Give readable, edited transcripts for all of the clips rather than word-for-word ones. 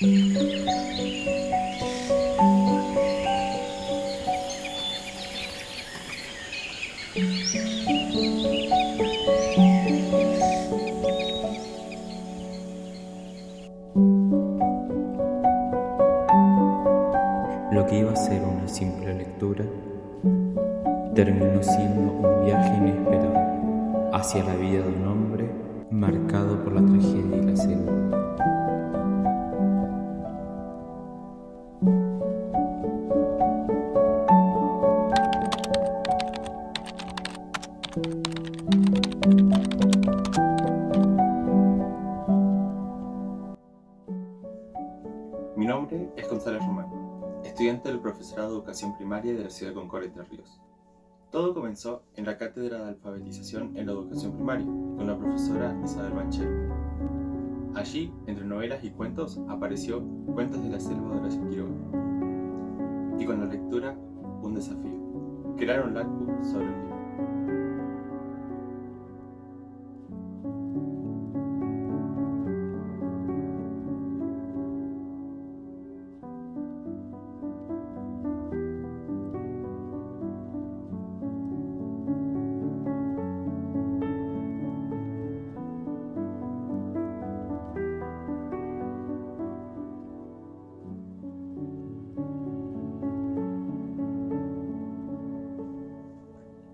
Lo que iba a ser una simple lectura terminó siendo un viaje inesperado hacia la vida de un hombre marcado por la tragedia y la selva. Mi nombre es Gonzalo Román, estudiante del profesorado de Educación Primaria de la ciudad de Concordia, Entre Ríos. Todo comenzó en la cátedra de alfabetización en la educación primaria, con la profesora Isabel Banchero. Allí, entre novelas y cuentos, apareció Cuentos de la Selva de Horacio Quiroga. Y con la lectura, un desafío: crear un lookbook sobre un libro.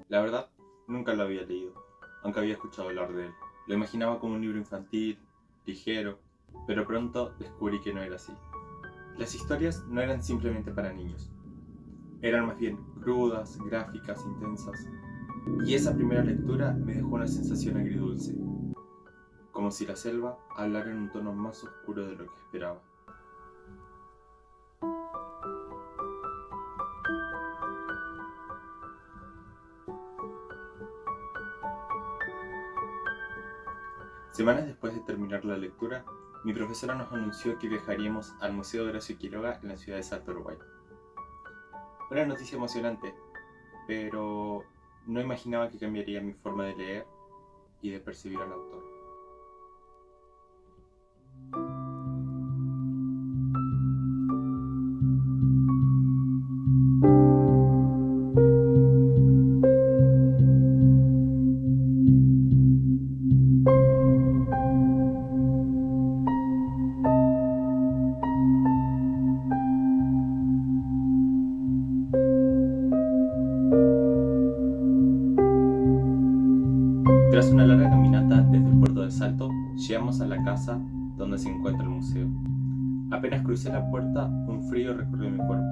La verdad, nunca lo había leído, aunque había escuchado hablar de él. Lo imaginaba como un libro infantil, ligero, pero pronto descubrí que no era así. Las historias no eran simplemente para niños, eran más bien crudas, gráficas, intensas. Y esa primera lectura me dejó una sensación agridulce, como si la selva hablara en un tono más oscuro de lo que esperaba. Semanas después de terminar la lectura, mi profesora nos anunció que viajaríamos al Museo de Horacio Quiroga en la ciudad de Salto, Uruguay. Una noticia emocionante, pero no imaginaba que cambiaría mi forma de leer y de percibir al autor. Tras una larga caminata desde el puerto de Salto, llegamos a la casa donde se encuentra el museo. Apenas crucé la puerta, un frío recorrió mi cuerpo.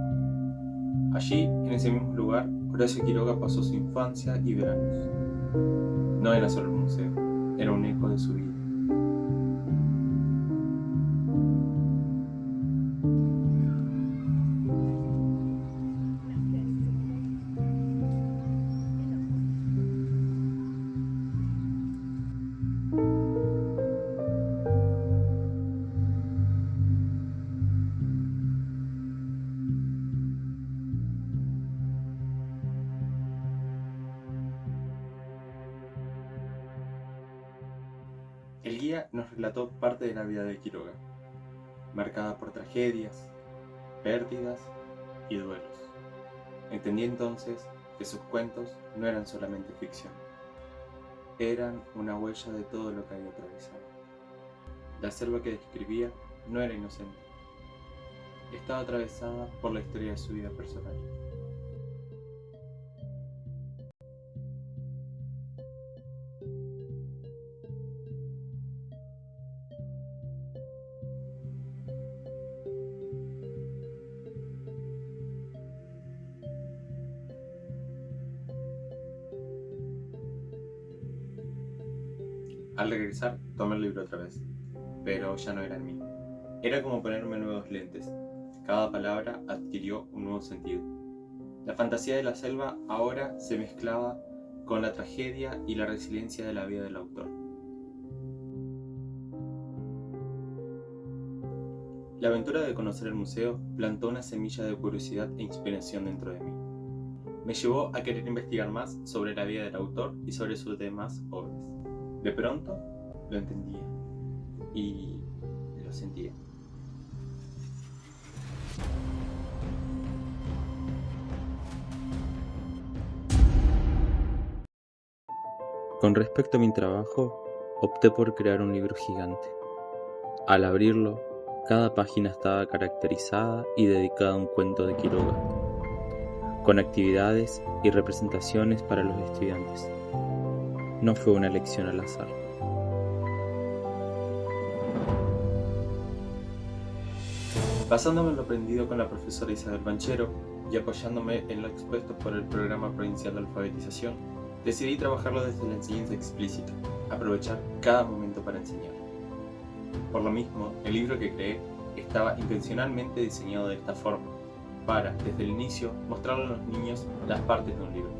Allí, en ese mismo lugar, Horacio Quiroga pasó su infancia y veranos. No era solo un museo, era un eco de su vida. El guía nos relató parte de la vida de Quiroga, marcada por tragedias, pérdidas y duelos. Entendí entonces que sus cuentos no eran solamente ficción, eran una huella de todo lo que había atravesado. La selva que describía no era inocente, estaba atravesada por la historia de su vida personal. Al regresar, tomé el libro otra vez, pero ya no era el mío. Era como ponerme nuevos lentes. Cada palabra adquirió un nuevo sentido. La fantasía de la selva ahora se mezclaba con la tragedia y la resiliencia de la vida del autor. La aventura de conocer el museo plantó una semilla de curiosidad e inspiración dentro de mí. Me llevó a querer investigar más sobre la vida del autor y sobre sus demás obras. De pronto, lo entendía y lo sentía. Con respecto a mi trabajo, opté por crear un libro gigante. Al abrirlo, cada página estaba caracterizada y dedicada a un cuento de Quiroga, con actividades y representaciones para los estudiantes. No fue una elección al azar. Basándome en lo aprendido con la profesora Isabel Banchero y apoyándome en lo expuesto por el Programa Provincial de Alfabetización, decidí trabajarlo desde la enseñanza explícita, aprovechar cada momento para enseñar. Por lo mismo, el libro que creé estaba intencionalmente diseñado de esta forma, para, desde el inicio, mostrarle a los niños las partes de un libro,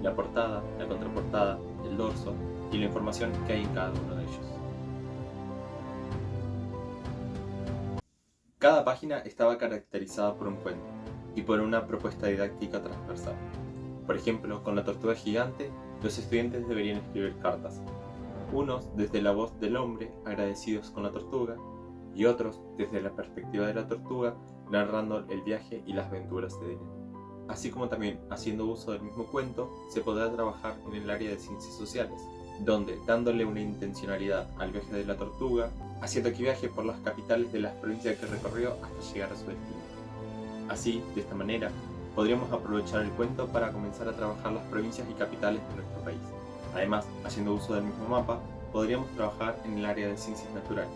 la portada, la contraportada, el dorso y la información que hay en cada uno de ellos. Cada página estaba caracterizada por un cuento y por una propuesta didáctica transversal. Por ejemplo, con la tortuga gigante, los estudiantes deberían escribir cartas. Unos desde la voz del hombre, agradecidos con la tortuga, y otros desde la perspectiva de la tortuga, narrando el viaje y las aventuras de Dene. Así como también, haciendo uso del mismo cuento, se podrá trabajar en el área de ciencias sociales, donde, dándole una intencionalidad al viaje de la tortuga, haciendo que viaje por las capitales de las provincias que recorrió hasta llegar a su destino. Así, de esta manera, podríamos aprovechar el cuento para comenzar a trabajar las provincias y capitales de nuestro país. Además, haciendo uso del mismo mapa, podríamos trabajar en el área de ciencias naturales.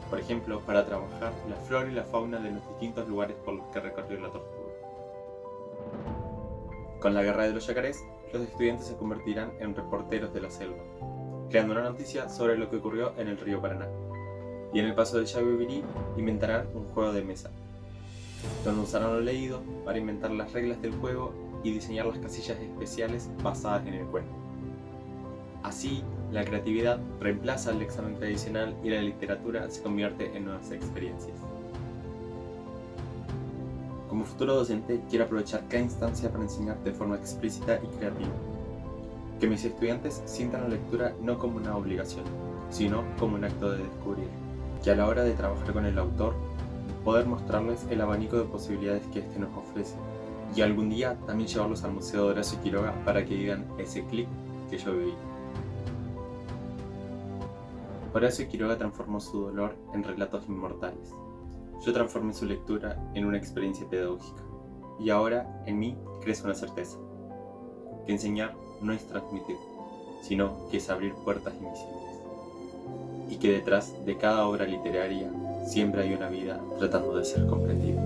Por ejemplo, para trabajar la flora y la fauna de los distintos lugares por los que recorrió la tortuga. Con la guerra de los yacarés, los estudiantes se convertirán en reporteros de la selva, creando una noticia sobre lo que ocurrió en el río Paraná. Y en el paso del Yabebirí inventarán un juego de mesa, donde usarán lo leído para inventar las reglas del juego y diseñar las casillas especiales basadas en el cuento. Así, la creatividad reemplaza el examen tradicional y la literatura se convierte en nuevas experiencias. Como futuro docente, quiero aprovechar cada instancia para enseñar de forma explícita y creativa. Que mis estudiantes sientan la lectura no como una obligación, sino como un acto de descubrir. Que a la hora de trabajar con el autor, poder mostrarles el abanico de posibilidades que éste nos ofrece. Y algún día también llevarlos al Museo de Horacio Quiroga para que vivan ese clic que yo viví. Horacio Quiroga transformó su dolor en relatos inmortales. Yo transformé su lectura en una experiencia pedagógica. Y ahora, en mí, crece una certeza. Que enseñar no es transmitir, sino que es abrir puertas invisibles. Y que detrás de cada obra literaria siempre hay una vida tratando de ser comprendida.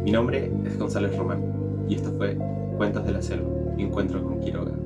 Mi nombre es González Román, y esto fue Cuentos de la Selva, Encuentro con Quiroga.